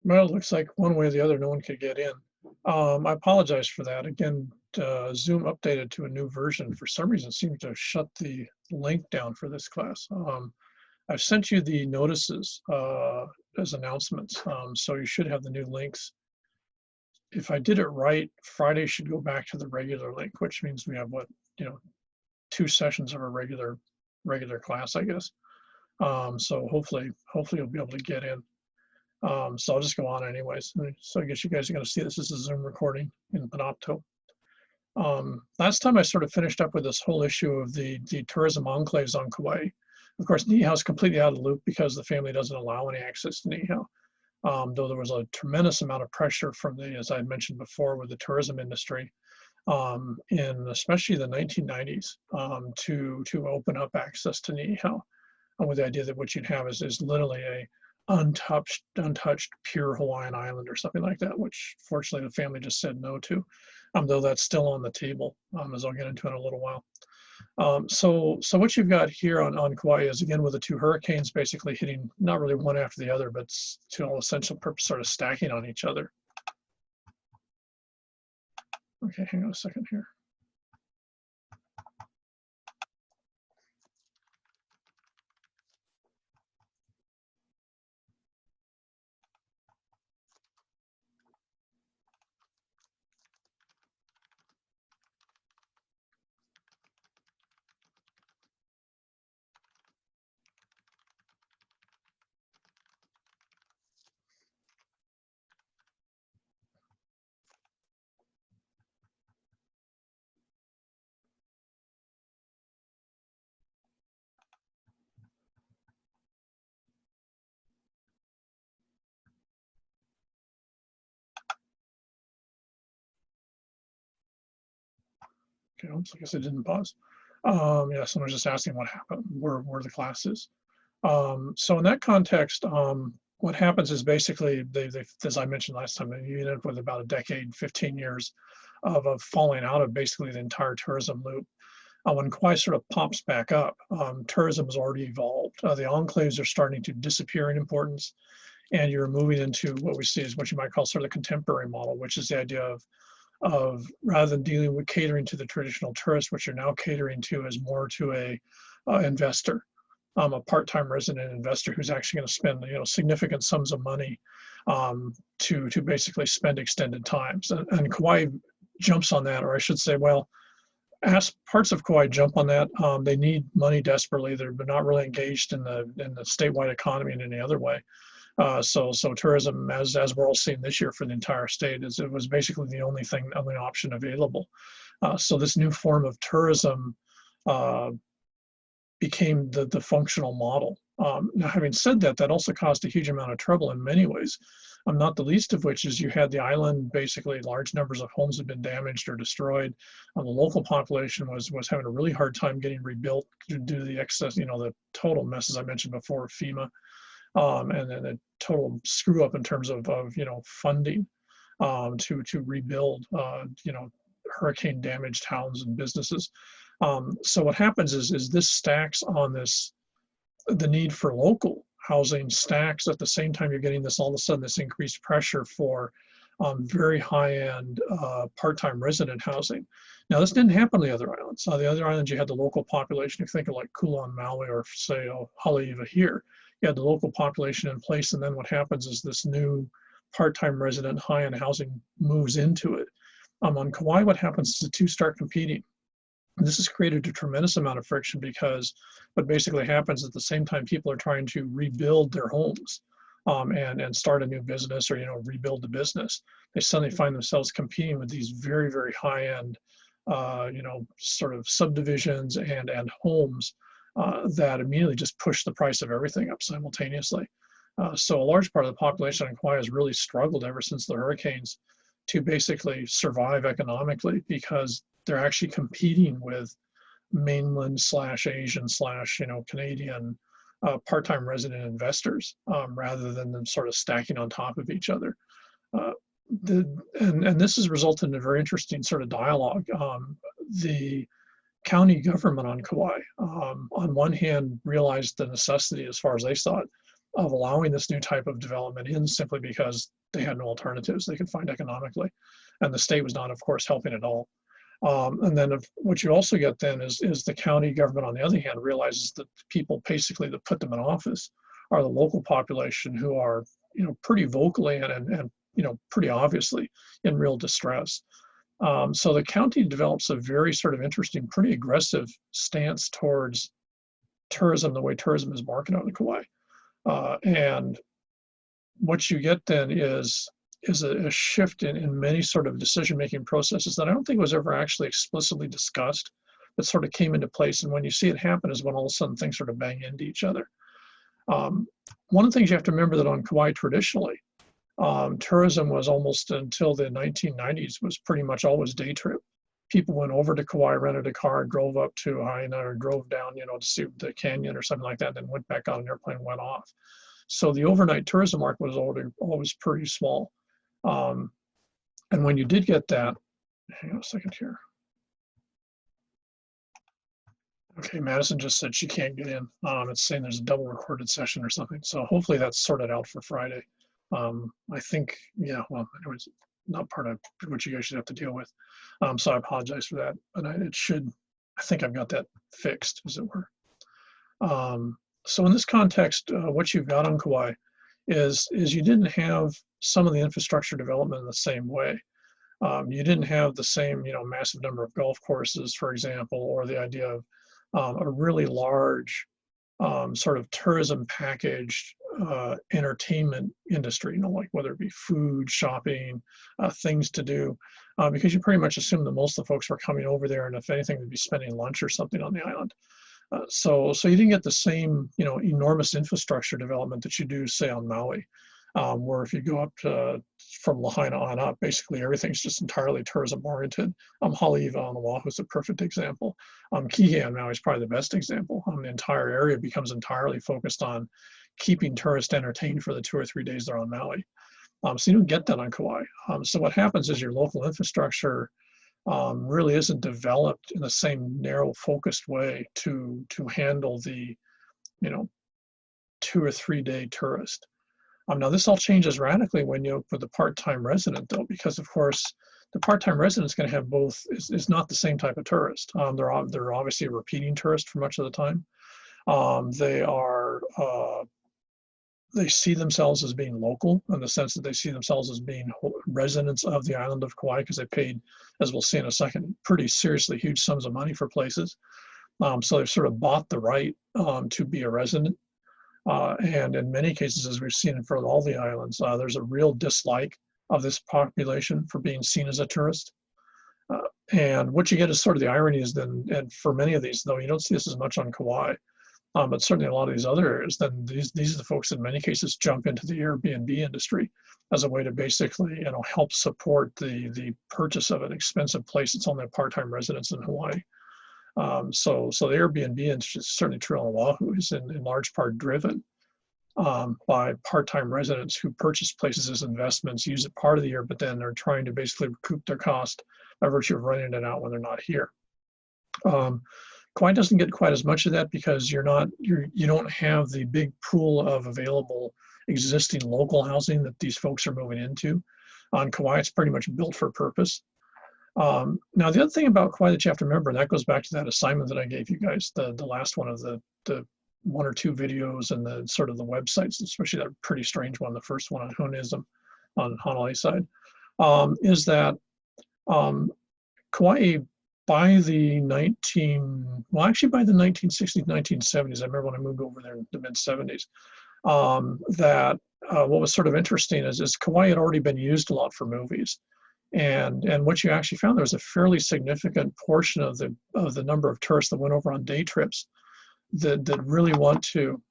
Well, it looks like one way or the other, no one could get in. I apologize for that. Again, Zoom updated to a new version. For some reason, it seemed to shut the link down for this class. I've sent you the notices as announcements, so you should have the new links. If I did it right, Friday should go back to the regular link, which means we have what, you know, 2 sessions of a regular class, I guess. So hopefully you'll be able to get in. So I'll just go on anyways. So I guess you guys are going to see this as a Zoom recording in Panopto. Last time I sort of finished up with this whole issue of the tourism enclaves on Kauai. Of course, Niihau is completely out of the loop because the family doesn't allow any access to Niihau. Though there was a tremendous amount of pressure from as I mentioned before, with the tourism industry in especially the 1990s to open up access to Niihau, with the idea that what you'd have is literally a untouched pure Hawaiian island or something like that, which fortunately the family just said no to, though that's still on the table, as I'll get into in a little while. So what you've got here on Kauai is, again, with the two hurricanes basically hitting, not really one after the other, but to all essential purpose sort of stacking on each other. Okay, hang on a second here. Okay, oops, I guess I didn't pause. Yeah, someone was just asking what happened, where the class is. So in that context, what happens is basically, as I mentioned last time, you end up with about a decade, 15 years of falling out of basically the entire tourism loop. When Kauai sort of pops back up, tourism has already evolved. The enclaves are starting to disappear in importance, and you're moving into what we see as what you might call sort of the contemporary model, which is the idea of rather than dealing with catering to the traditional tourist, what you're now catering to is more to a investor, a part-time resident investor who's actually going to spend, you know, significant sums of money to basically spend extended times. And Kauai jumps on that, or I should say, well, as parts of Kauai jump on that. They need money desperately. They're not really engaged in the statewide economy in any other way. So tourism, as we're all seeing this year for the entire state, it was basically the only option available. So this new form of tourism became the functional model. Now, having said that, that also caused a huge amount of trouble in many ways. Not the least of which is you had the island, basically large numbers of homes had been damaged or destroyed. The local population was having a really hard time getting rebuilt due to the excess, you know, the total mess, as I mentioned before, FEMA. And then a total screw up in terms of you know, funding to rebuild you know, hurricane damaged towns and businesses. So what happens is this stacks on the need for local housing stacks at the same time you're getting this, all of a sudden, this increased pressure for very high-end part-time resident housing. Now, this didn't happen on the other islands. On the other islands, you had the local population. If you think of like Kula and Maui, or say Hawia'i here, you had the local population in place, and then what happens is this new part-time resident high-end housing moves into it. On Kauai, what happens is the two start competing. And this has created a tremendous amount of friction because what basically happens at the same time people are trying to rebuild their homes and start a new business, or, you know, rebuild the business, they suddenly find themselves competing with these very, very high-end, you know, sort of subdivisions and homes that immediately just push the price of everything up simultaneously. So a large part of the population in Kauai has really struggled ever since the hurricanes to basically survive economically, because they're actually competing with mainland / Asian / you know, Canadian part-time resident investors rather than them sort of stacking on top of each other. And this has resulted in a very interesting sort of dialogue. The county government on Kauai, on one hand, realized the necessity, as far as they saw it, of allowing this new type of development in simply because they had no alternatives they could find economically. And the state was not, of course, helping at all. And then what you also get then is the county government, on the other hand, realizes that the people basically that put them in office are the local population who are, pretty vocally and pretty obviously in real distress. So the county develops a very sort of interesting, pretty aggressive stance towards tourism, the way tourism is marketed on the Kauai. And what you get then is a shift in many sort of decision-making processes that I don't think was ever actually explicitly discussed, but sort of came into place. And when you see it happen is when all of a sudden things sort of bang into each other. One of the things you have to remember that on Kauai traditionally, tourism was almost until the 1990s was pretty much always day trip. People went over to Kauai, rented a car, drove up to Hawia'i or drove down, to see the canyon or something like that, and then went back on an airplane and went off. So the overnight tourism market was always pretty small. And when you did get that, hang on a second here. Okay, Madison just said she can't get in. It's saying there's a double recorded session or something. So hopefully that's sorted out for Friday. I think, yeah, well, it was not part of what you guys should have to deal with. So I apologize for that, but I think I've got that fixed, as it were. So in this context, what you've got on Kauai is you didn't have some of the infrastructure development in the same way. You didn't have the same, massive number of golf courses, for example, or the idea of a really large sort of tourism packaged entertainment industry, like whether it be food, shopping, things to do, because you pretty much assume that most of the folks were coming over there, and if anything, they'd be spending lunch or something on the island. So you didn't get the same, enormous infrastructure development that you do, say, on Maui, where if you go up from Lahaina on up, basically everything's just entirely tourism oriented. Haleiwa on Oahu is a perfect example. Kihei on Maui is probably the best example. The entire area becomes entirely focused on keeping tourists entertained for the 2 or 3 days they're on Maui. So you don't get that on Kauai. So what happens is your local infrastructure really isn't developed in the same narrow focused way to handle the 2 or 3 day tourist. Now this all changes radically when you put the part-time resident though, because of course the part-time resident is going to have both, is not the same type of tourist. They're obviously a repeating tourist for much of the time. They see themselves as being local in the sense that they see themselves as being residents of the island of Kauai because they paid, as we'll see in a second, pretty seriously huge sums of money for places. So they've sort of bought the right to be a resident. And in many cases, as we've seen for all the islands, there's a real dislike of this population for being seen as a tourist. And what you get is sort of the irony is then, and for many of these, though you don't see this as much on Kauai, but certainly a lot of these other areas, then these are the folks in many cases jump into the Airbnb industry as a way to basically, help support the purchase of an expensive place that's only a part-time residence in Hawaii. So the Airbnb industry is certainly true on Oahu, is in large part driven by part-time residents who purchase places as investments, use it part of the year, but then they're trying to basically recoup their cost by virtue of renting it out when they're not here. Kauai doesn't get quite as much of that because you don't have the big pool of available existing local housing that these folks are moving into. On Kauai, it's pretty much built for purpose. Now, the other thing about Kauai that you have to remember, and that goes back to that assignment that I gave you guys, the last one of the 1 or 2 videos and the sort of the websites, especially that pretty strange one, the first one on Hunism on Honolulu side, is that Kauai by the 1960s, 1970s, I remember when I moved over there in the mid 70s, that what was sort of interesting is Kauai had already been used a lot for movies. And what you actually found, there was a fairly significant portion of the number of tourists that went over on day trips that really want to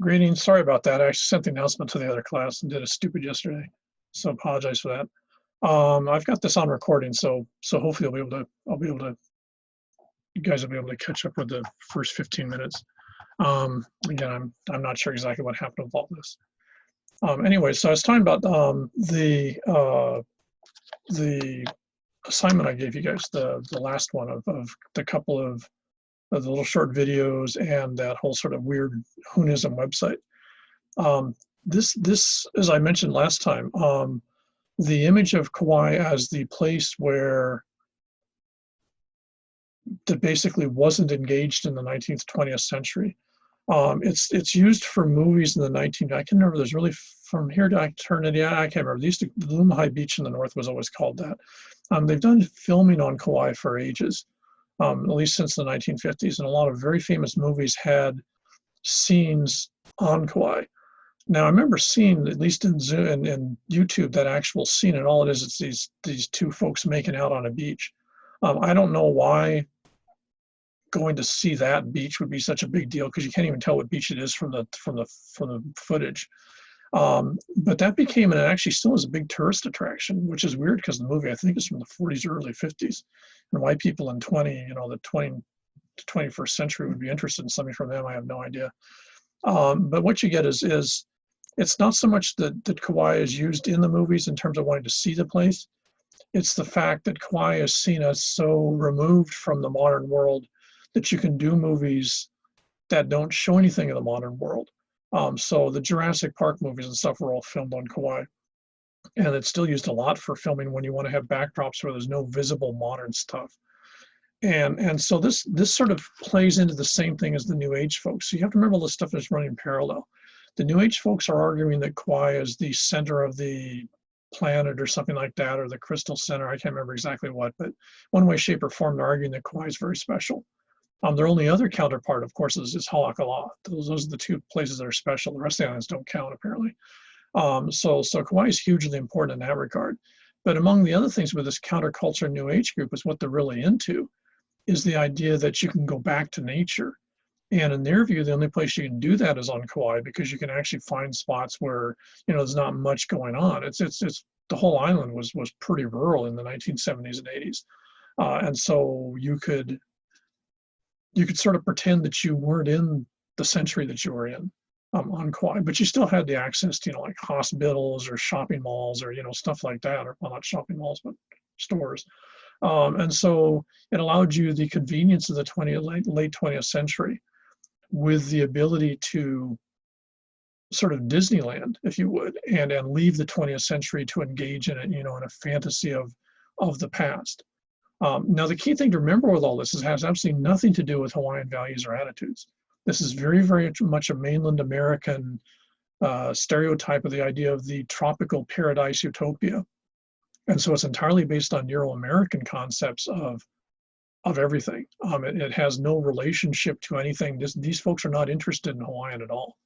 Greetings, sorry about that. I actually sent the announcement to the other class and did a stupid yesterday, so apologize for that. I've got this on recording, so hopefully I'll be able to, you guys will be able to catch up with the first 15 minutes. Again, I'm not sure exactly what happened with all this. Anyway, so I was talking about the assignment I gave you guys, the last one of the couple of the little short videos and that whole sort of weird Hunism website. This, as I mentioned last time, the image of Kauai as the place where that basically wasn't engaged in the 19th, 20th century. It's used for movies in the 19th. I can remember there's really from here to eternity. I can't remember. The Lumahai Beach in the north was always called that. They've done filming on Kauai for ages, at least since the 1950s, and a lot of very famous movies had scenes on Kauai. Now, I remember seeing, at least in YouTube, that actual scene, and all it is, it's these two folks making out on a beach. I don't know why going to see that beach would be such a big deal, because you can't even tell what beach it is from the footage. But that became, and it actually still is, a big tourist attraction, which is weird because the movie, I think, is from the 40s or early 50s, and why people in the 21st century would be interested in something from them, I have no idea. But what you get is it's not so much that Kauai is used in the movies in terms of wanting to see the place. It's the fact that Kauai is seen as so removed from the modern world that you can do movies that don't show anything of the modern world. So the Jurassic Park movies and stuff were all filmed on Kauai. And it's still used a lot for filming when you want to have backdrops where there's no visible modern stuff. And so this sort of plays into the same thing as the New Age folks. So you have to remember all this stuff is running parallel. The New Age folks are arguing that Kauai is the center of the planet or something like that, or the crystal center. I can't remember exactly what, but one way, shape, or form, they're arguing that Kauai is very special. Their only other counterpart, of course, is Hawia'i. Those are the two places that are special. The rest of the islands don't count, apparently. So Kauai is hugely important in that regard. But among the other things with this counterculture New Age group is what they're really into is the idea that you can go back to nature. And in their view, the only place you can do that is on Kauai, because you can actually find spots where, there's not much going on. It's the whole island was pretty rural in the 1970s and 80s. And so you could sort of pretend that you weren't in the century that you were in on Kauai, but you still had the access to, like hospitals or shopping malls or, stuff like that, or well, not shopping malls, but stores. And so it allowed you the convenience of the late 20th century with the ability to sort of Disneyland, if you would, and leave the 20th century to engage in it, in a fantasy of the past. Now, the key thing to remember with all this is it has absolutely nothing to do with Hawaiian values or attitudes. This is very, very much a mainland American stereotype of the idea of the tropical paradise utopia. And so it's entirely based on Euro-American concepts of everything. It has no relationship to anything. These folks are not interested in Hawaiian at all.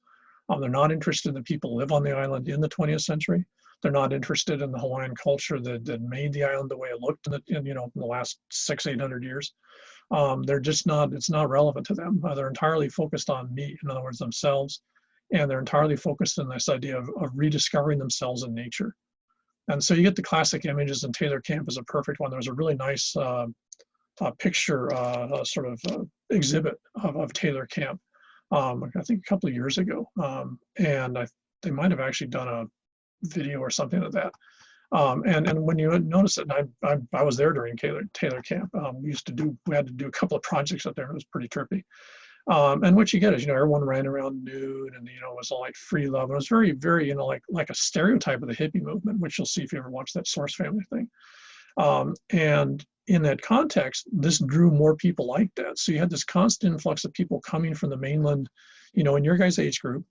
They're not interested in the people who live on the island in the 20th century. They're not interested in the Hawaiian culture that made the island the way it looked in the last 600-800 years. They're just not, it's not relevant to them. They're entirely focused on me, in other words, themselves. And they're entirely focused on this idea of rediscovering themselves in nature. And so you get the classic images, and Taylor Camp is a perfect one. There was a really nice picture sort of exhibit of Taylor Camp, I think a couple of years ago. And they might have actually done a video or something of that. And when you notice it, and I was there during Taylor Camp. We had to do a couple of projects up there. It was pretty trippy. And what you get is, everyone ran around nude, and it was all like free love. It was very, very, like a stereotype of the hippie movement, which you'll see if you ever watch that Source Family thing. And in that context, this drew more people like that. So you had this constant influx of people coming from the mainland, in your guys' age group,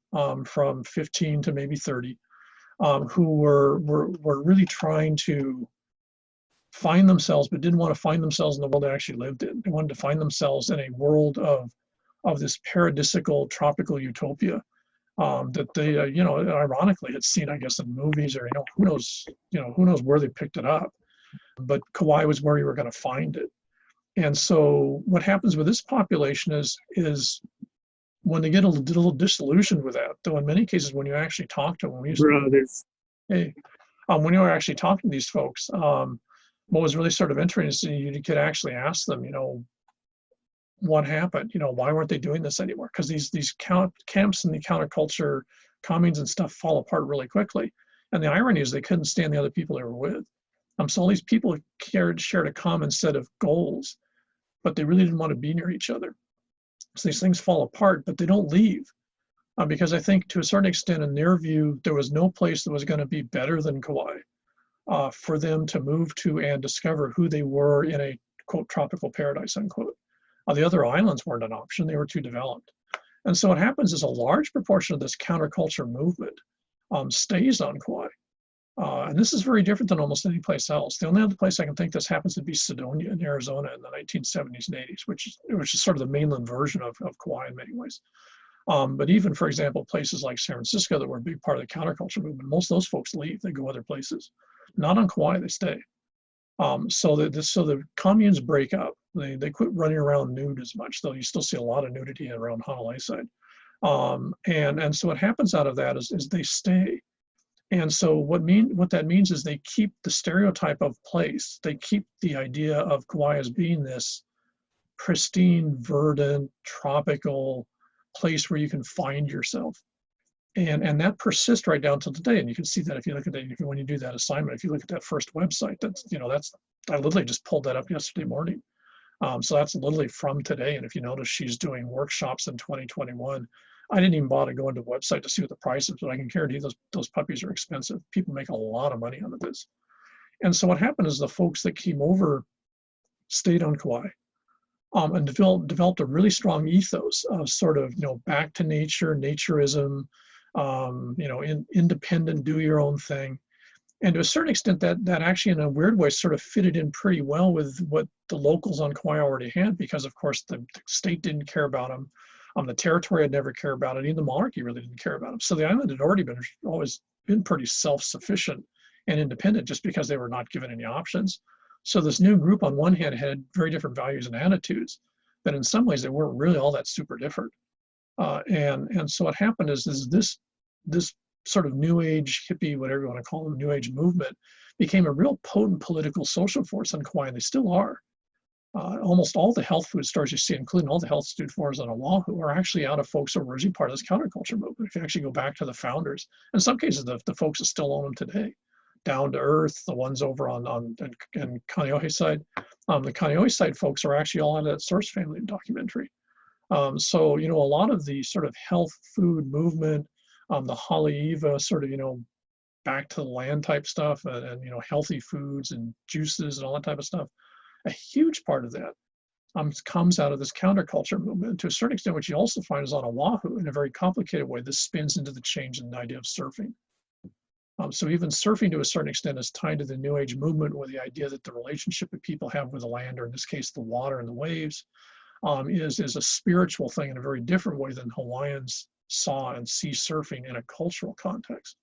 from 15 to maybe 30, who were really trying to find themselves, but didn't want to find themselves in the world they actually lived in. They wanted to find themselves in a world of this paradisical tropical utopia that they, ironically had seen, I guess, in movies, or who knows where they picked it up. But Kauai was where you were going to find it. And so what happens with this population is when they get a little disillusioned with that, though in many cases when you actually talk to them, when you were actually talking to these folks, what was really sort of interesting, you could actually ask them, what happened? You know, why weren't they doing this anymore? Because these camps and the counterculture communes and stuff fall apart really quickly. And the irony is they couldn't stand the other people they were with. So all these people shared a common set of goals, but they really didn't want to be near each other. So these things fall apart, but they don't leave. Because I think to a certain extent, in their view, there was no place that was going to be better than Kauai for them to move to and discover who they were in a, quote, tropical paradise, unquote. The other islands weren't an option. They were too developed. And so what happens is a large proportion of this counterculture movement stays on Kauai. And this is very different than almost any place else. The only other place I can think this happens to be Sedonia in Arizona in the 1970s and 80s, which is sort of the mainland version of Kauai in many ways. But even, for example, places like San Francisco that were a big part of the counterculture movement, most of those folks leave. They go other places. Not on Kauai, they stay. So the communes break up. They quit running around nude as much, though you still see a lot of nudity around Hawia'i side. And so what happens out of that is they stay. And so what that means is they keep the stereotype of place. They keep the idea of Kauai as being this pristine, verdant, tropical place where you can find yourself. And that persists right down to today. And you can see that if you look at that, when you do that assignment, if you look at that first website, I literally just pulled that up yesterday morning. So that's literally from today. And if you notice, she's doing workshops in 2021. I didn't even bother going to the website to see what the price is, but I can guarantee those puppies are expensive. People make a lot of money out of this. And so what happened is the folks that came over stayed on Kauai and developed a really strong ethos of sort of, back to nature, naturism, independent, do your own thing. And to a certain extent, that actually in a weird way sort of fitted in pretty well with what the locals on Kauai already had, because of course the state didn't care about them. The territory had never cared about it. Even the monarchy really didn't care about them. So the island had always been pretty self-sufficient and independent just because they were not given any options. So this new group on one hand had very different values and attitudes, but in some ways they weren't really all that super different. And so what happened is this sort of new age hippie, whatever you want to call them, new age movement became a real potent political social force on Kauai, and they still are. Almost all the health food stores you see, including all the health food stores on Oahu, are actually out of folks who are originally part of this counterculture movement. If you actually go back to the founders, in some cases, the folks that still own them today, Down to Earth, the ones over on Kaneohe side, the Kaneohe side folks are actually all out of that Source family documentary. So, a lot of the sort of health food movement, the Haleiwa sort of, back to the land type stuff and healthy foods and juices and all that type of stuff. A huge part of that comes out of this counterculture movement. To a certain extent, what you also find is on Oahu, in a very complicated way, this spins into the change in the idea of surfing. So even surfing to a certain extent is tied to the New Age movement, with the idea that the relationship that people have with the land, or in this case, the water and the waves, is a spiritual thing in a very different way than Hawaiians saw and see surfing in a cultural context.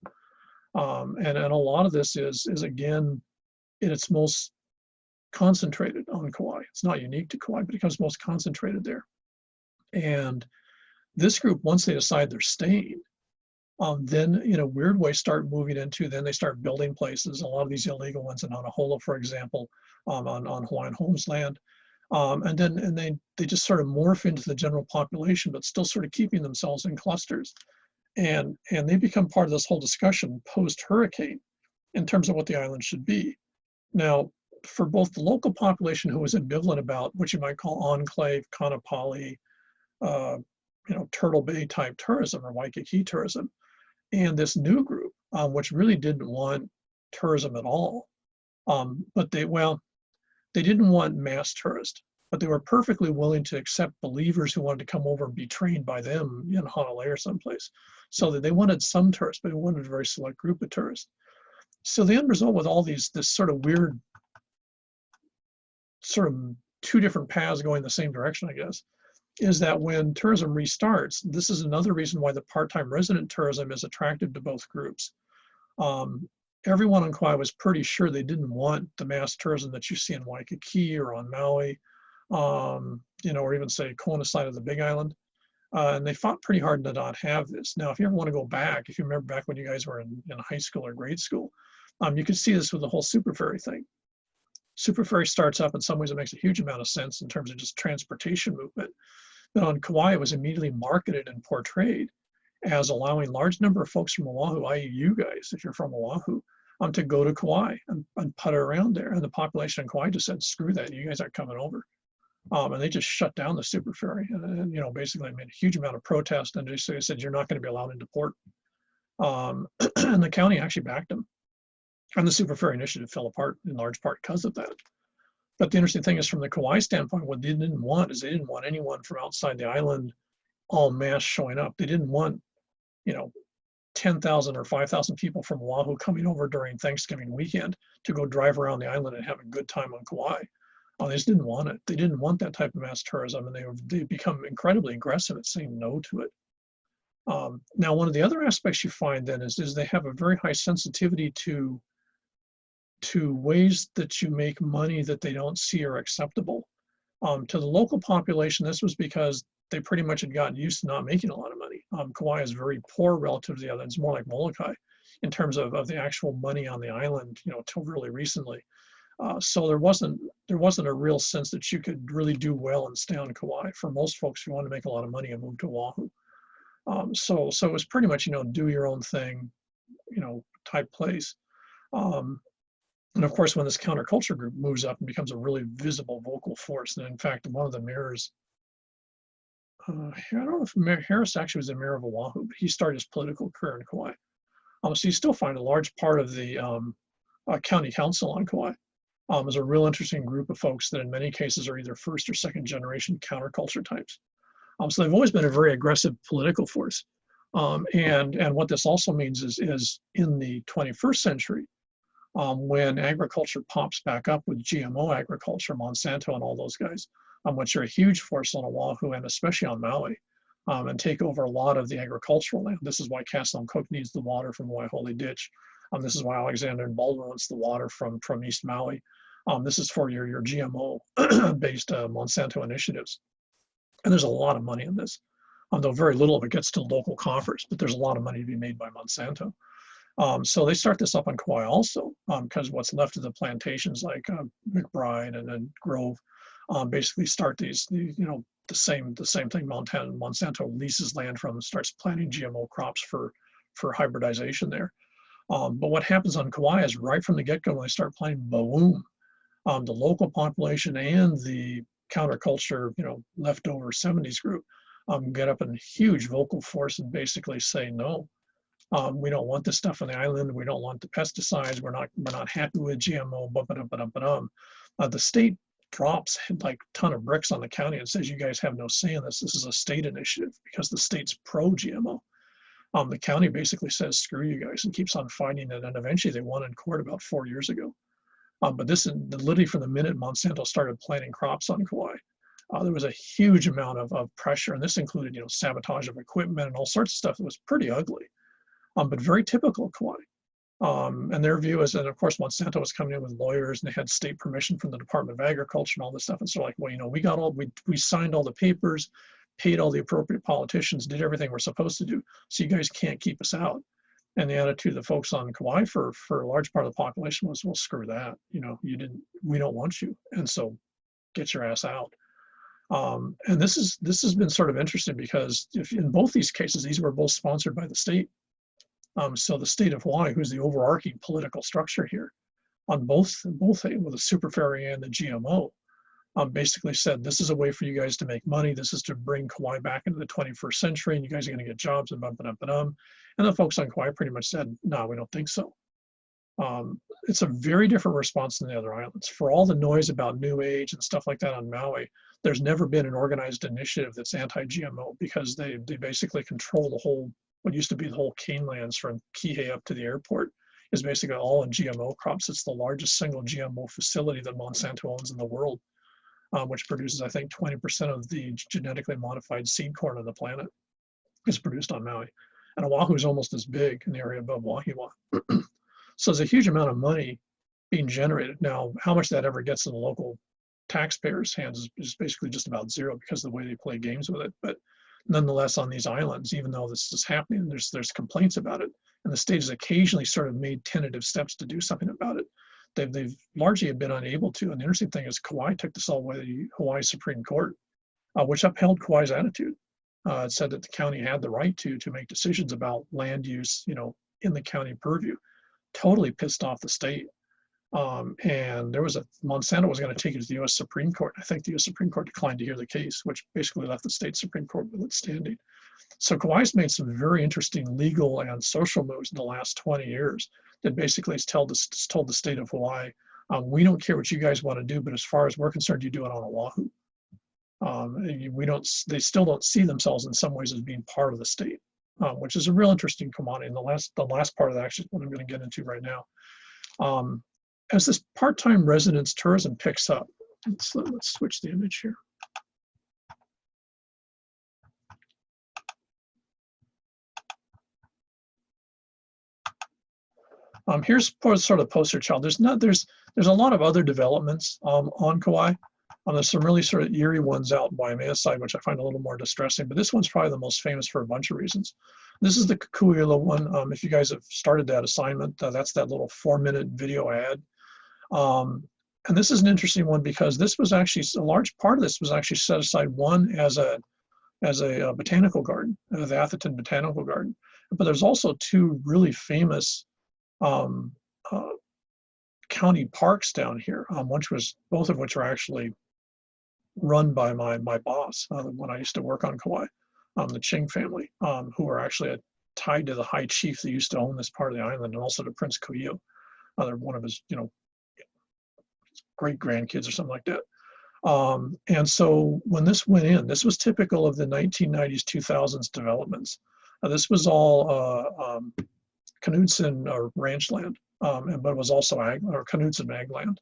And a lot of this is again, in its most concentrated on Kauai. It's not unique to Kauai, but it becomes most concentrated there. And this group, once they decide they're staying, then in a weird way start moving into, then they start building places. A lot of these illegal ones in Anahola, for example, on Hawaiian Homes land. And they just sort of morph into the general population, but still sort of keeping themselves in clusters. And they become part of this whole discussion post-hurricane in terms of what the island should be. Now, for both the local population, who was ambivalent about what you might call enclave, Kanapali, Turtle Bay type tourism or Waikiki tourism, and this new group, which really didn't want tourism at all, but they didn't want mass tourists, but they were perfectly willing to accept believers who wanted to come over and be trained by them in Honolulu or someplace. So that they wanted some tourists, but they wanted a very select group of tourists. So the end result with all this sort of weird, sort of two different paths going the same direction, I guess, is that when tourism restarts, this is another reason why the part-time resident tourism is attractive to both groups. Everyone on Kauai was pretty sure they didn't want the mass tourism that you see in Waikiki or on Maui, or even say Kona side of the Big Island. And they fought pretty hard to not have this. Now, if you ever want to go back, if you remember back when you guys were in high school or grade school, you could see this with the whole super ferry thing. Super Ferry starts up. In some ways, it makes a huge amount of sense in terms of just transportation movement. But on Kauai, it was immediately marketed and portrayed as allowing large number of folks from Oahu, i.e. you guys, if you're from Oahu, to go to Kauai and putter around there. And the population in Kauai just said, screw that, you guys aren't coming over. And they just shut down the Super Ferry and you know, basically made a huge amount of protest, and they said, you're not going to be allowed into port. And the county actually backed them. And the Super Ferry initiative fell apart in large part because of that. But the interesting thing is, from the Kauai standpoint, what they didn't want is they didn't want anyone from outside the island en masse showing up. They didn't want, you know, 10,000 or 5,000 people from Oahu coming over during Thanksgiving weekend to go drive around the island and have a good time on Kauai. They just didn't want it. They didn't want that type of mass tourism, and they become incredibly aggressive at saying no to it. Now, one of the other aspects you find then is they have a very high sensitivity to ways that you make money that they don't see are acceptable. To the local population, this was because they pretty much had gotten used to not making a lot of money. Kauai is very poor relative to the other. It's more like Molokai in terms of the actual money on the island, you know, till really recently. So there wasn't a real sense that you could really do well and stay on Kauai. For most folks who want to make a lot of money and move to Oahu. So it was pretty much, you know, do your own thing, you know, type place. And of course, when this counterculture group moves up and becomes a really visible vocal force, and in fact, one of the mayors, I don't know if Mayor Harris actually was the mayor of Oahu, but he started his political career in Kauai. So you still find a large part of the county council on Kauai is a real interesting group of folks that in many cases are either first or second generation counterculture types. So they've always been a very aggressive political force. And what this also means is in the 21st century, when agriculture pops back up with GMO agriculture, Monsanto and all those guys, which are a huge force on Oahu and especially on Maui, and take over a lot of the agricultural land. This is why Castle and Cook needs the water from Waiahole Ditch. This is why Alexander and Baldwin wants the water from East Maui. This is for your GMO-based Monsanto initiatives. And there's a lot of money in this, though very little of it gets to local coffers, but there's a lot of money to be made by Monsanto. So they start this up on Kauai also, because what's left of the plantations like McBride and then Grove basically start these, you know, the same thing. Monsanto leases land from them, starts planting GMO crops for hybridization there. But what happens on Kauai is right from the get-go when they start planting, boom, the local population and the counterculture, you know, leftover 70s group get up in huge vocal force and basically say no. We don't want this stuff on the island. We don't want the pesticides. We're not happy with GMO. The state drops like a ton of bricks on the county and says, you guys have no say in this. This is a state initiative because the state's pro-GMO. The county basically says, screw you guys, and keeps on fighting it. And eventually they won in court about 4 years ago. But this is literally from the minute Monsanto started planting crops on Kauai. There was a huge amount of pressure, and this included, you know, sabotage of equipment and all sorts of stuff that was pretty ugly. But very typical of Kauai. And their view is, and of course, Monsanto was coming in with lawyers and they had state permission from the Department of Agriculture and all this stuff. And so like, well, you know, we signed all the papers, paid all the appropriate politicians, did everything we're supposed to do. So you guys can't keep us out. And the attitude of the folks on Kauai for a large part of the population was, well, screw that. You know, we don't want you. And so get your ass out. And this has been sort of interesting because if in both these cases, these were both sponsored by the state. So the state of Hawaii, who's the overarching political structure here, on both with the Super Ferry and the GMO, basically said, this is a way for you guys to make money. This is to bring Kauai back into the 21st century, and you guys are going to get jobs and And the folks on Kauai pretty much said, no, we don't think so. It's a very different response than the other islands. For all the noise about New Age and stuff like that on Maui, there's never been an organized initiative that's anti-GMO because they basically control the whole, what used to be the whole cane lands from Kihei up to the airport is basically all in GMO crops. It's the largest single GMO facility that Monsanto owns in the world, which produces, I think, 20% of the genetically modified seed corn on the planet is produced on Maui. And Oahu is almost as big in the area above Wahiawa. So there's a huge amount of money being generated. Now, how much that ever gets in the local taxpayers' hands is basically just about zero because of the way they play games with it. But nonetheless, on these islands, even though this is happening, there's complaints about it. And the state has occasionally sort of made tentative steps to do something about it. they've largely been unable to. And the interesting thing is Kauai took this all the way to the Hawaii Supreme Court, which upheld Kauai's attitude. It said that the county had the right to make decisions about land use, in the county purview. Totally pissed off the state. And there was Monsanto was going to take it to the U.S. Supreme Court. I think the U.S. Supreme Court declined to hear the case, which basically left the state Supreme Court with it standing. So Kauai's made some very interesting legal and social moves in the last 20 years that basically has told the state of Hawaii, we don't care what you guys want to do, but as far as we're concerned, you do it on Oahu. They still don't see themselves in some ways as being part of the state, which is a real interesting commodity. And the last part of that actually is what I'm going to get into right now. As this part-time residence tourism picks up, let's switch the image here. Here's sort of poster child. There's a lot of other developments on Kauai. There's some really sort of eerie ones out by Waimea side, which I find a little more distressing, but this one's probably the most famous for a bunch of reasons. This is the Kukui'ula one. If you guys have started that assignment, that's that little 4-minute video ad. And this is an interesting one because this was actually, a large part of this was actually set aside, one, as a botanical garden, the Atherton Botanical Garden. But there's also two really famous county parks down here, both of which are actually run by my boss when I used to work on Kauai, the Ching family, who are actually tied to the high chief that used to own this part of the island, and also to Prince Kuiu. They're one of his, great grandkids or something like that. And so when this went in, this was typical of the 1990s, 2000s developments. This was all Knudsen or ranch land, but it was also Knudsen ag land.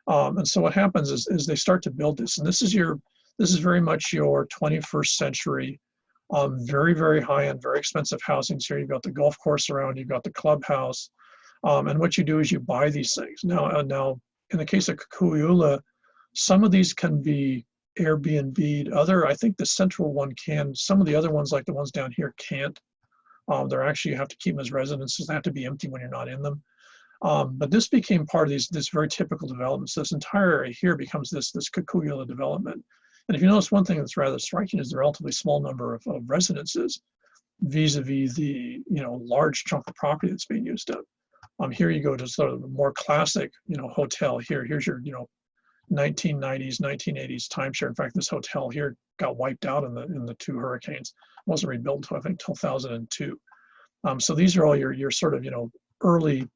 And so what happens is they start to build this, and this is very much your 21st century, very, very high-end, very expensive housings here. You've got the golf course around, you've got the clubhouse, and what you do is you buy these things. Now in the case of Kukui'ula, some of these can be Airbnb'd. I think the central one can. Some of the other ones, like the ones down here, can't. They're actually, you have to keep them as residences. They have to be empty when you're not in them. But this became part of this very typical development. So this entire area here becomes this Kukui'ula development. And if you notice, one thing that's rather striking is the relatively small number of residences vis-a-vis the large chunk of property that's being used up. Here you go to sort of a more classic hotel. Here's your 1990s, 1980s timeshare. In fact, this hotel here got wiped out in the two hurricanes. It wasn't rebuilt until I think 2002. So these are all your sort of early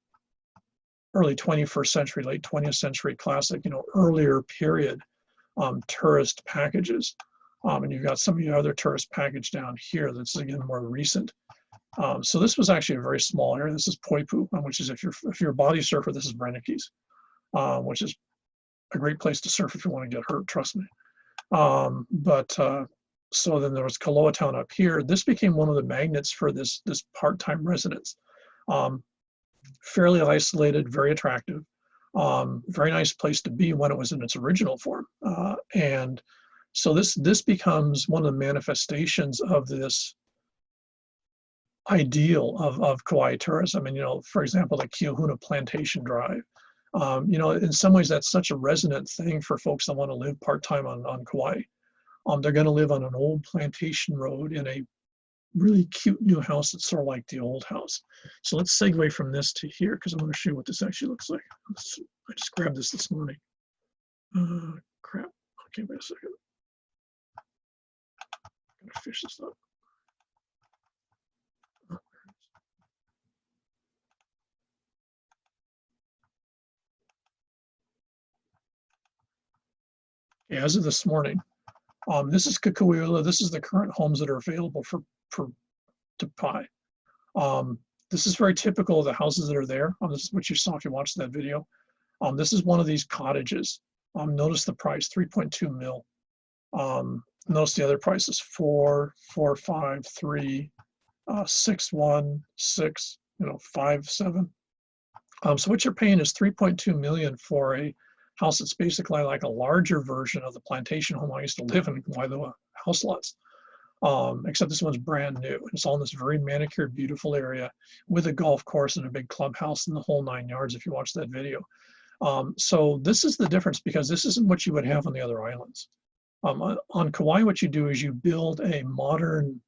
21st century, late 20th century classic, earlier period tourist packages. And you've got some of your other tourist package down here that's again more recent. So this was actually a very small area. This is Poipu, which is if you're a body surfer, this is Brenikes, which is a great place to surf if you want to get hurt, trust me. So then there was Kaloa Town up here. This became one of the magnets for this part-time residence. Fairly isolated, very attractive, very nice place to be when it was in its original form. And so this becomes one of the manifestations of this ideal of Kauai tourism. And, for example, the Keohuna Plantation Drive. In some ways, that's such a resonant thing for folks that want to live part-time on Kauai. They're going to live on an old plantation road in a really cute new house that's sort of like the old house. So let's segue from this to here, because I want to show you what this actually looks like. I just grabbed this morning. Crap. Okay, wait a second. I'm going to fish this up. As of this morning, this is Kukui'ula. This is the current homes that are available to buy. This is very typical of the houses that are there. This is what you saw if you watched that video. This is one of these cottages. Notice the price, 3.2 mil. Notice the other prices, 4, 4, 5, 3, 6, 1, 6, 5, 7. So what you're paying is 3.2 million for a house that's basically like a larger version of the plantation home I used to live in, Wailoa house lots. Except this one's brand new. It's all in this very manicured, beautiful area with a golf course and a big clubhouse and the whole 9 yards if you watch that video. So this is the difference, because this isn't what you would have on the other islands. On Kauai, what you do is you build a modern,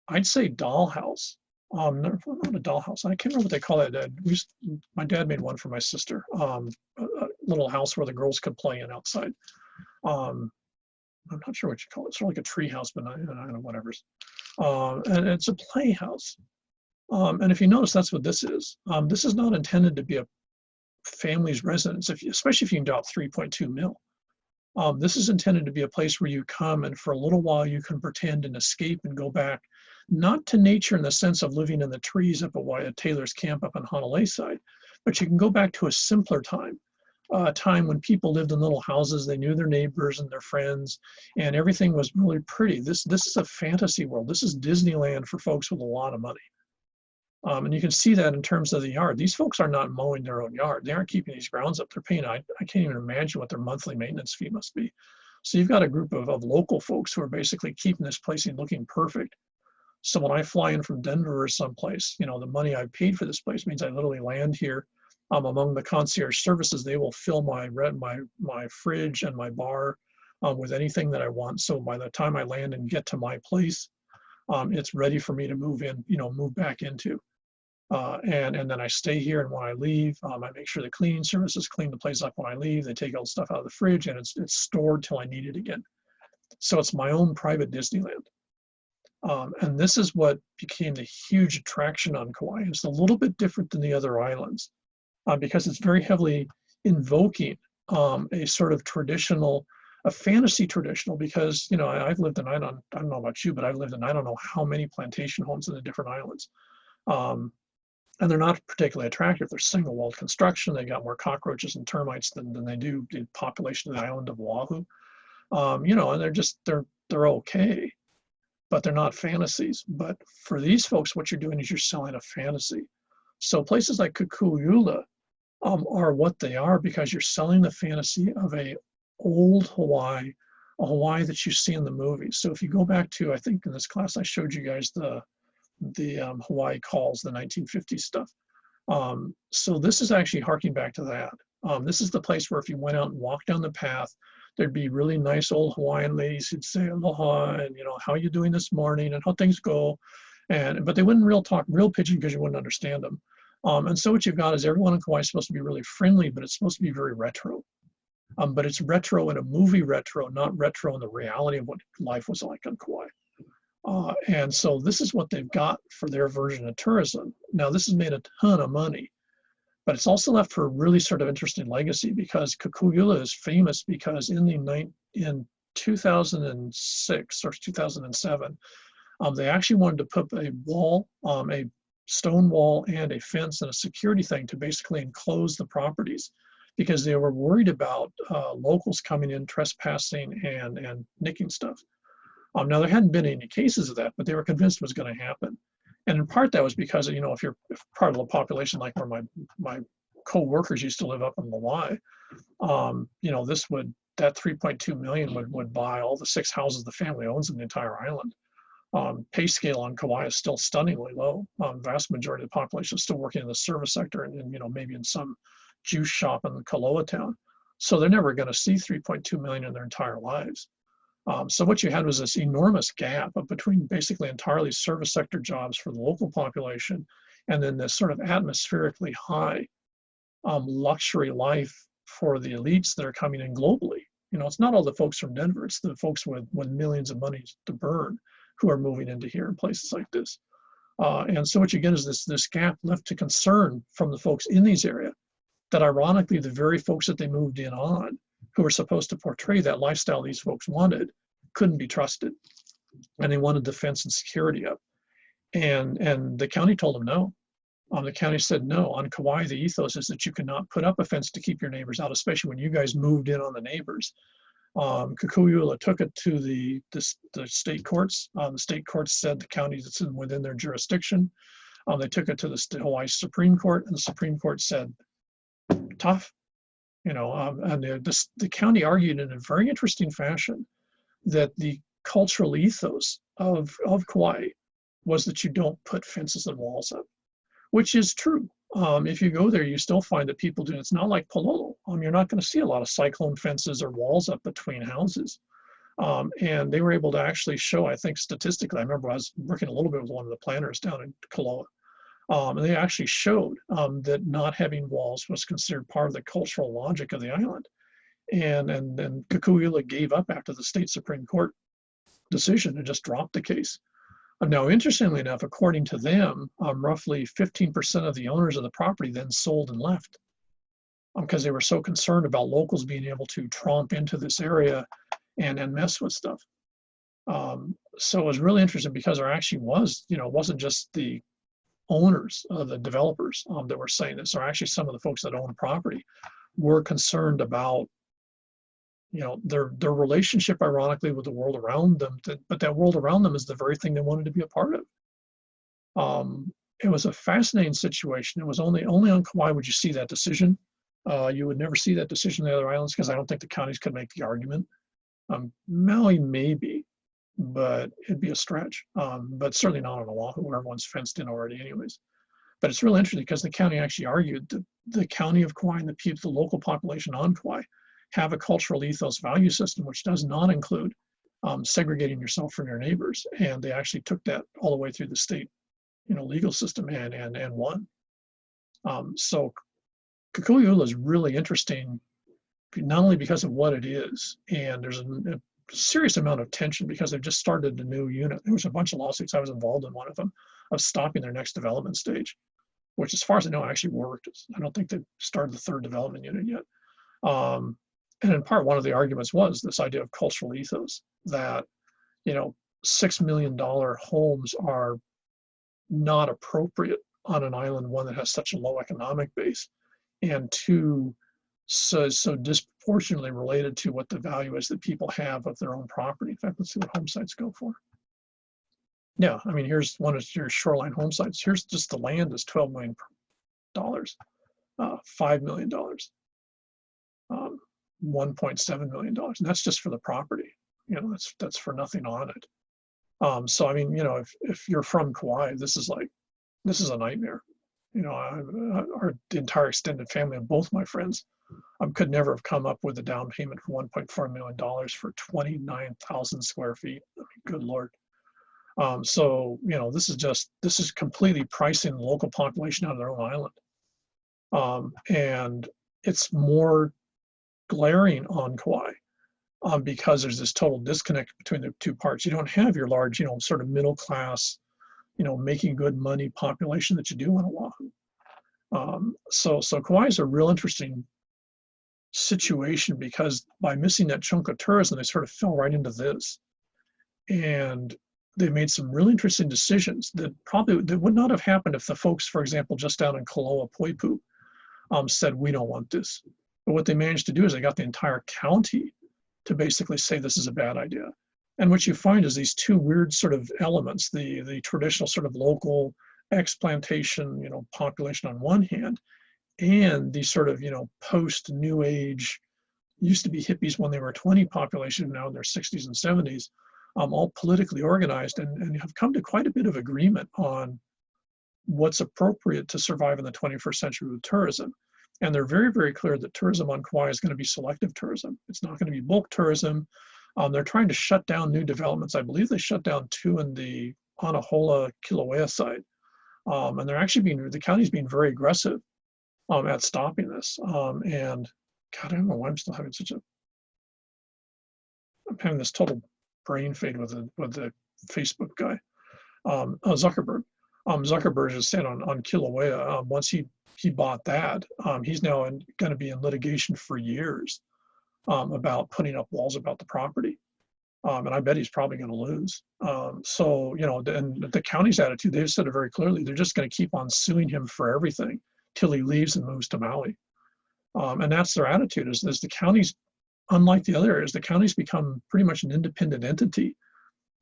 I'd say, dollhouse. Not a dollhouse. I can't remember what they call it. My dad made one for my sister. A little house where the girls could play in outside. I'm not sure what you call it. It's sort of like a tree house, but I don't know, whatever. And it's a playhouse. And if you notice, that's what this is. This is not intended to be a family's residence, especially if you can do out 3.2 mil. This is intended to be a place where you come and for a little while you can pretend and escape and go back, not to nature in the sense of living in the trees up at Wyatt Taylor's camp up on Honolulu side, but you can go back to a simpler time, a time when people lived in little houses, they knew their neighbors and their friends, and everything was really pretty. This is a fantasy world. This is Disneyland for folks with a lot of money. And you can see that in terms of the yard. These folks are not mowing their own yard. They aren't keeping these grounds up. They're paying, I can't even imagine what their monthly maintenance fee must be. So you've got a group of local folks who are basically keeping this place looking perfect. So when I fly in from Denver or someplace, the money I paid for this place means I literally land here. Among the concierge services, they will fill my fridge and my bar with anything that I want. So by the time I land and get to my place, it's ready for me to move in, move back into. And then I stay here, and when I leave, I make sure the cleaning services clean the place up when I leave. They take all the stuff out of the fridge, and it's stored till I need it again. So it's my own private Disneyland. And this is what became the huge attraction on Kauai. It's a little bit different than the other islands because it's very heavily invoking a sort of traditional, a fantasy traditional, because, I've lived in, I don't know about you, but I've lived in, I don't know how many plantation homes in the different islands. And they're not particularly attractive. They're single-walled construction. They got more cockroaches and termites than they do the population of the island of Oahu. And they're okay, but they're not fantasies. But for these folks, what you're doing is you're selling a fantasy. So places like Kukui'ula are what they are because you're selling the fantasy of a old Hawaii, a Hawaii that you see in the movies. So if you go back to, I think in this class I showed you guys the Hawaii calls, the 1950s stuff. So this is actually harking back to that. This is the place where if you went out and walked down the path, there'd be really nice old Hawaiian ladies who'd say aloha and, how are you doing this morning and how things go. But they wouldn't talk real pidgin because you wouldn't understand them. And so what you've got is everyone in Kauai is supposed to be really friendly, but it's supposed to be very retro. But it's retro in a movie retro, not retro in the reality of what life was like on Kauai. And so this is what they've got for their version of tourism. Now, this has made a ton of money, but it's also left for a really sort of interesting legacy because Kukui'ula is famous because in 2006 or 2007, they actually wanted to put a wall, a stone wall and a fence and a security thing to basically enclose the properties because they were worried about locals coming in, trespassing and nicking stuff. Now, there hadn't been any cases of that, but they were convinced it was going to happen. And in part, that was because, if you're part of the population, like where my co-workers used to live up in Maui, that 3.2 million would buy all the 6 houses the family owns in the entire island. Pay scale on Kauai is still stunningly low. Vast majority of the population is still working in the service sector and maybe in some juice shop in Kaloa town. So they're never going to see 3.2 million in their entire lives. So what you had was this enormous gap between basically entirely service sector jobs for the local population and then this sort of atmospherically high luxury life for the elites that are coming in globally. It's not all the folks from Denver, it's the folks with millions of money to burn who are moving into here in places like this. And so what you get is this gap left to concern from the folks in these areas that ironically the very folks that they moved in on who were supposed to portray that lifestyle these folks wanted, couldn't be trusted. And they wanted defense and security up. And the county told them no. The county said no. On Kauai, the ethos is that you cannot put up a fence to keep your neighbors out, especially when you guys moved in on the neighbors. Kukui'ula took it to the state courts. The state courts said the county that's within their jurisdiction. They took it to the Hawaii Supreme Court, and the Supreme Court said, tough. And the county argued in a very interesting fashion that the cultural ethos of Kauai was that you don't put fences and walls up, which is true. if you go there, you still find that people do. It's not like Palolo. You're not going to see a lot of cyclone fences or walls up between houses. And they were able to actually show, I think statistically, I remember I was working a little bit with one of the planners down in Kaloa, and they actually showed that not having walls was considered part of the cultural logic of the island. And then Kikui'ula gave up after the state Supreme Court decision and just dropped the case. Now, interestingly enough, according to them, roughly 15% of the owners of the property then sold and left because they were so concerned about locals being able to tromp into this area and mess with stuff. So it was really interesting because there actually was, it wasn't just the owners, the developers that were saying this, or actually some of the folks that own property were concerned about, their relationship, ironically, with the world around them. But that world around them is the very thing they wanted to be a part of. It was a fascinating situation. It was only on Kauai would you see that decision. You would never see that decision in the other islands because I don't think the counties could make the argument. Maui maybe, but it'd be a stretch. But certainly not on Oahu where everyone's fenced in already anyways. But it's really interesting because the county actually argued that the county of Kauai and the local population on Kauai have a cultural ethos value system, which does not include segregating yourself from your neighbors. And they actually took that all the way through the state, legal system and won. So Kikui'ula is really interesting, not only because of what it is, and there's a serious amount of tension because they've just started a new unit. There was a bunch of lawsuits. I was involved in one of them of stopping their next development stage, which as far as I know actually worked. I don't think they've started the third development unit yet. And in part, one of the arguments was this idea of cultural ethos that, $6 million homes are not appropriate on an island, one that has such a low economic base, and two, so disproportionately related to what the value is that people have of their own property. In fact, let's see what home sites go for. Yeah, I mean, here's one of your shoreline home sites. Here's just the land is $12 million, $5 million. $1.7 million, and that's just for the property. That's for nothing on it. So I mean, if you're from Kauai, this is a nightmare. The entire extended family of both my friends could never have come up with a down payment for $1.4 million for 29,000 square feet. I mean, good Lord. So this is completely pricing the local population out of their own island, and it's more glaring on Kauai because there's this total disconnect between the two parts. You don't have your large, sort of middle class, making good money population that you do on Oahu. So Kauai is a real interesting situation because by missing that chunk of tourism, they sort of fell right into this. And they made some really interesting decisions that would not have happened if the folks, for example, just down in Kaloa, Poipu, said, we don't want this. But what they managed to do is they got the entire county to basically say this is a bad idea. And what you find is these two weird sort of elements, the traditional sort of local ex-plantation, population on one hand, and the sort of, post-new age, used to be hippies when they were 20 population, now in their 60s and 70s, all politically organized and have come to quite a bit of agreement on what's appropriate to survive in the 21st century with tourism. And they're very, very clear that tourism on Kauai is going to be selective tourism. It's not going to be bulk tourism. They're trying to shut down new developments. I believe they shut down 2 in the Anahola, Kilauea side. And they're actually the county's being very aggressive at stopping this. And God, I don't know why I'm having this total brain fade with the Facebook guy, Zuckerberg. Zuckerberg just said on Kilauea, once he bought that, he's now going to be in litigation for years about putting up walls about the property. And I bet he's probably going to lose. So, and the county's attitude, they've said it very clearly, they're just going to keep on suing him for everything till he leaves and moves to Maui. And that's their attitude is the county's, unlike the other areas, the county's become pretty much an independent entity,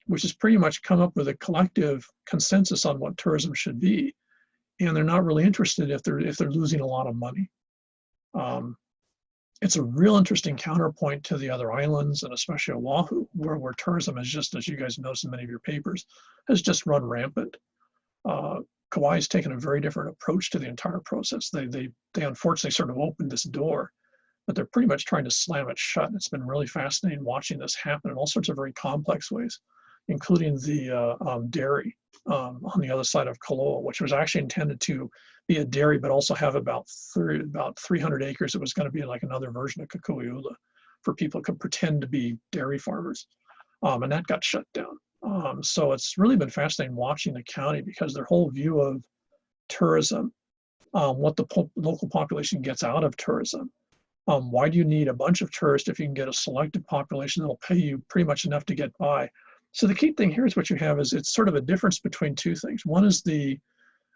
which has pretty much come up with a collective consensus on what tourism should be. And they're not really interested if they're losing a lot of money. It's a real interesting counterpoint to the other islands, and especially Oahu, where tourism is just, as you guys notice in many of your papers, has just run rampant. Kauai's taken a very different approach to the entire process. They unfortunately sort of opened this door, but they're pretty much trying to slam it shut. It's been really fascinating watching this happen in all sorts of very complex ways, including the dairy on the other side of Koloa, which was actually intended to be a dairy, but also have about 300 acres. It was going to be like another version of Kukui'ula for people who could pretend to be dairy farmers. And that got shut down. So it's really been fascinating watching the county because their whole view of tourism, what the local population gets out of tourism. Why do you need a bunch of tourists if you can get a selected population that'll pay you pretty much enough to get by? So the key thing here is what you have is it's sort of a difference between two things. One is the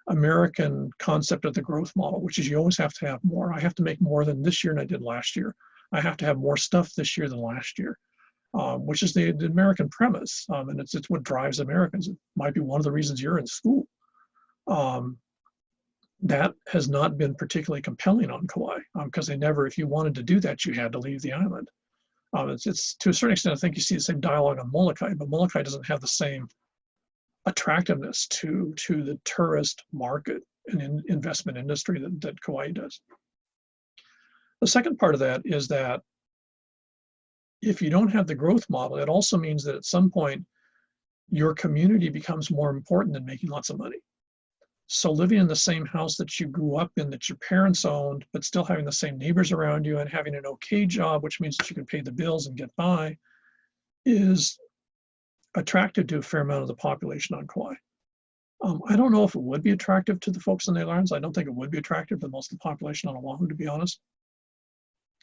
American concept of the growth model, which is you always have to have more. I have to make more than this year than I did last year. I have to have more stuff this year than last year, which is the American premise. And it's what drives Americans. It might be one of the reasons you're in school. That has not been particularly compelling on Kauai because they never, if you wanted to do that, you had to leave the island. It's to a certain extent, I think you see the same dialogue on Molokai, but Molokai doesn't have the same attractiveness to the tourist market and investment industry that Kauai does. The second part of that is that if you don't have the growth model, it also means that at some point your community becomes more important than making lots of money. So living in the same house that you grew up in, that your parents owned, but still having the same neighbors around you and having an okay job, which means that you can pay the bills and get by, is attractive to a fair amount of the population on Kauai. I don't know if it would be attractive to the folks on the islands. I don't think it would be attractive to most of the population on Oahu, to be honest.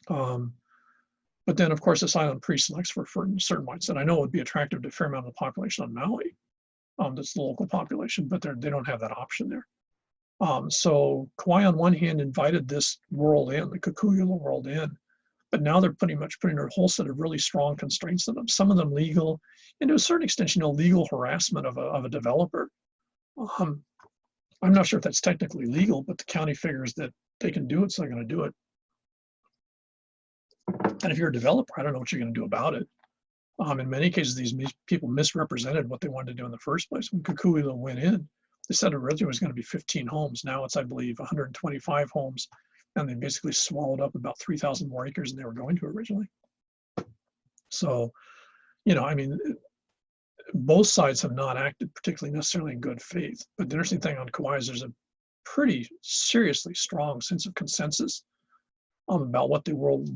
But then, of course, this island pre-selects for certain whites, and I know it would be attractive to a fair amount of the population on Maui. That's the local population, but they don't have that option there. So Kauai, on one hand, invited this world in, the Kukui'ula world in, but now they're pretty much putting a whole set of really strong constraints on them. Some of them legal, and to a certain extent, legal harassment of a developer. I'm not sure if that's technically legal, but the county figures that they can do it, so they're going to do it. And if you're a developer, I don't know what you're going to do about it. In many cases, these people misrepresented what they wanted to do in the first place. When Kukui'ula went in, they said originally it was going to be 15 homes. Now it's, I believe, 125 homes, and they basically swallowed up about 3,000 more acres than they were going to originally. So, I mean, both sides have not acted particularly necessarily in good faith. But the interesting thing on Kauai is there's a pretty seriously strong sense of consensus about what the world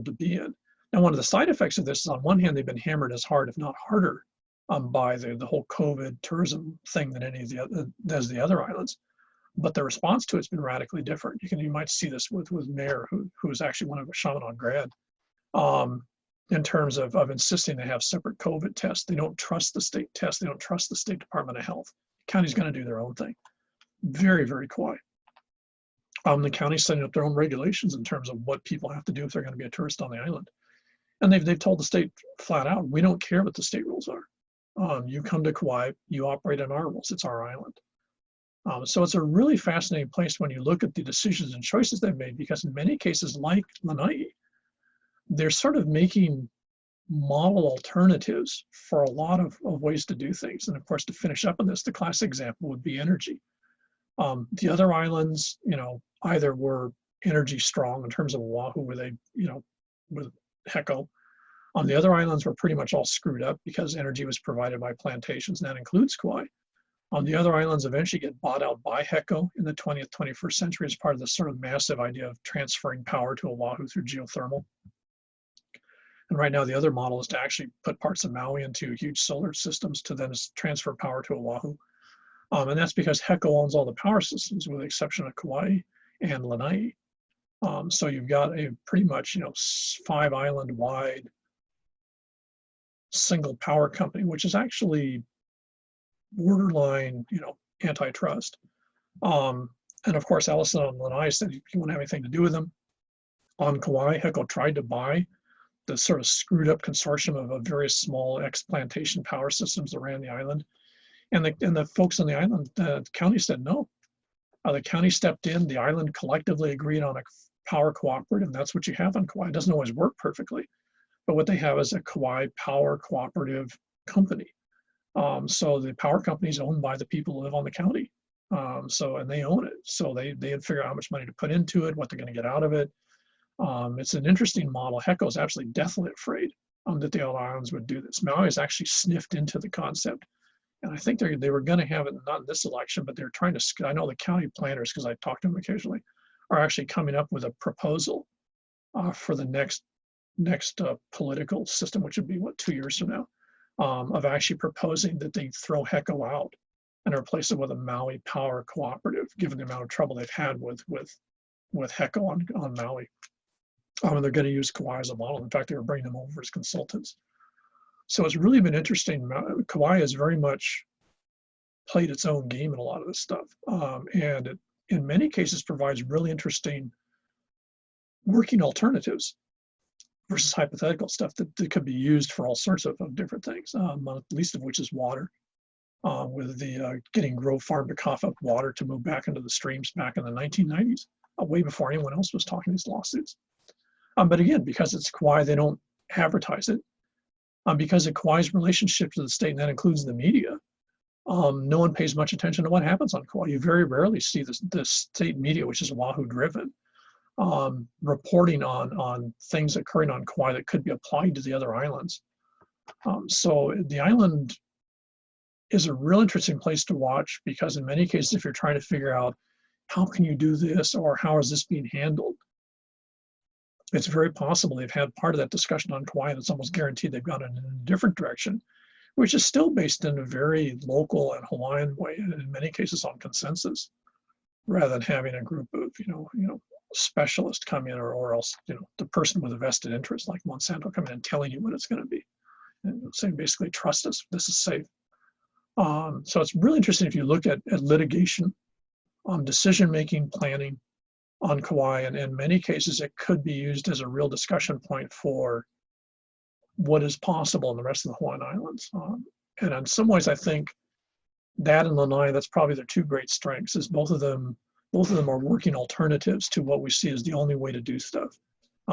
to be in. Now, one of the side effects of this is, on one hand, they've been hammered as hard, if not harder, by the whole COVID tourism thing than any of the other islands. But the response to it's been radically different. You might see this with Mayor, who is actually one of a Chaminade grad, in terms of insisting they have separate COVID tests. They don't trust the state tests. They don't trust the State Department of Health. The county's going to do their own thing. Very, very quiet. The county's setting up their own regulations in terms of what people have to do if they're going to be a tourist on the island. And they've told the state flat out, we don't care what the state rules are. You come to Kauai, you operate on our rules. It's our island. So it's a really fascinating place when you look at the decisions and choices they've made, because in many cases, like Lanai, they're sort of making model alternatives for a lot of ways to do things. And of course, to finish up on this, the classic example would be energy. The other islands, either were energy strong in terms of Oahu, where they, with HECO. The other islands were pretty much all screwed up because energy was provided by plantations, and that includes Kauai. The other islands eventually get bought out by HECO in the 20th, 21st century as part of this sort of massive idea of transferring power to Oahu through geothermal. And right now, the other model is to actually put parts of Maui into huge solar systems to then transfer power to Oahu. And that's because HECO owns all the power systems, with the exception of Kauai and Lanai. So you've got a pretty much, 5-island wide single power company, which is actually borderline, antitrust. And of course, Allison on Lanai said you won't have anything to do with them. On Kauai, HECO tried to buy the sort of screwed up consortium of various small ex-plantation power systems that ran the island. And the folks on the island, the county said no. The county stepped in, the island collectively agreed on a power cooperative, and that's what you have on Kauai. It doesn't always work perfectly, but what they have is a Kauai power cooperative company. So the power company is owned by the people who live on the county. And they own it. So they figure out how much money to put into it, what they're going to get out of it. It's an interesting model. Heko is actually deathly afraid that the other islands would do this. Maui has actually sniffed into the concept. And I think they were going to have it, not in this election, but they're trying to, I know the county planners, because I talk to them occasionally, are actually coming up with a proposal for the next political system, which would be, what, 2 years from now, of actually proposing that they throw Heko out and replace it with a Maui power cooperative, given the amount of trouble they've had with Heko on Maui. And they're going to use Kauai as a model. In fact, they were bringing them over as consultants. So it's really been interesting. Kauai has very much played its own game in a lot of this stuff. And it, in many cases, provides really interesting working alternatives versus hypothetical stuff that could be used for all sorts of different things, not least of which is water. With the getting Grove Farm to cough up water to move back into the streams back in the 1990s, way before anyone else was talking these lawsuits. But again, because it's Kauai, they don't advertise it. Because of Kauai's relationship to the state, and that includes the media, no one pays much attention to what happens on Kauai. You very rarely see the state media, which is Oahu driven, reporting on things occurring on Kauai that could be applied to the other islands. So the island is a real interesting place to watch, because in many cases, if you're trying to figure out how can you do this or how is this being handled, it's very possible they've had part of that discussion on Kauai, and it's almost guaranteed they've gone in a different direction, which is still based in a very local and Hawaiian way, and in many cases on consensus, rather than having a group of specialists come in, or else the person with a vested interest like Monsanto come in and telling you what it's going to be, and saying basically, trust us, this is safe. So it's really interesting if you look at litigation, decision-making, planning on Kauai, and in many cases it could be used as a real discussion point for what is possible in the rest of the Hawaiian Islands. And in some ways, I think that and Lanai, that's probably their two great strengths, is both of them are working alternatives to what we see as the only way to do stuff,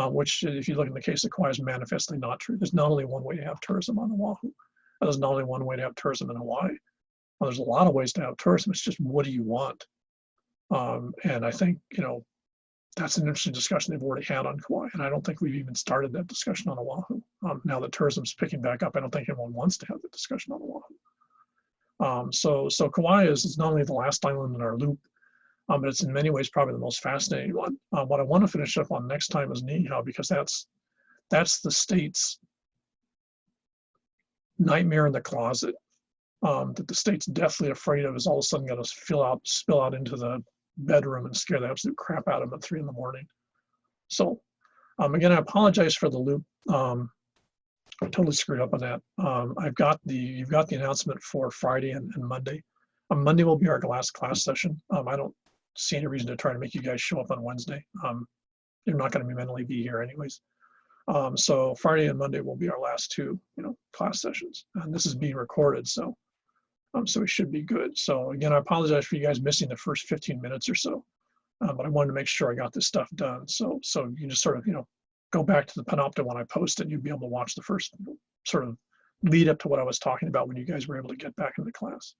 which if you look in the case of Kauai is manifestly not true. There's not only one way to have tourism on Oahu. There's not only one way to have tourism in Hawaii. Well, there's a lot of ways to have tourism. It's just, what do you want? And I think, that's an interesting discussion they've already had on Kauai. And I don't think we've even started that discussion on Oahu. Now that tourism's picking back up, I don't think anyone wants to have the discussion on Oahu. So Kauai is not only the last island in our loop, but it's in many ways probably the most fascinating one. What I want to finish up on next time is Niihau, because that's the state's nightmare in the closet, that the state's deathly afraid of, is all of a sudden going to spill out into the bedroom and scare the absolute crap out of them at 3 in the morning. So again, I apologize for the loop. I totally screwed up on that. You've got the announcement for Friday and Monday. Monday will be our last class session. I don't see any reason to try to make you guys show up on Wednesday. You're not going to mentally be here anyways. So Friday and Monday will be our last two, class sessions. And this is being recorded, so we should be good. So again, I apologize for you guys missing the first 15 minutes or so, but I wanted to make sure I got this stuff done. So you just sort of, go back to the Panopta when I post it, you'll be able to watch the first sort of lead up to what I was talking about when you guys were able to get back into the class.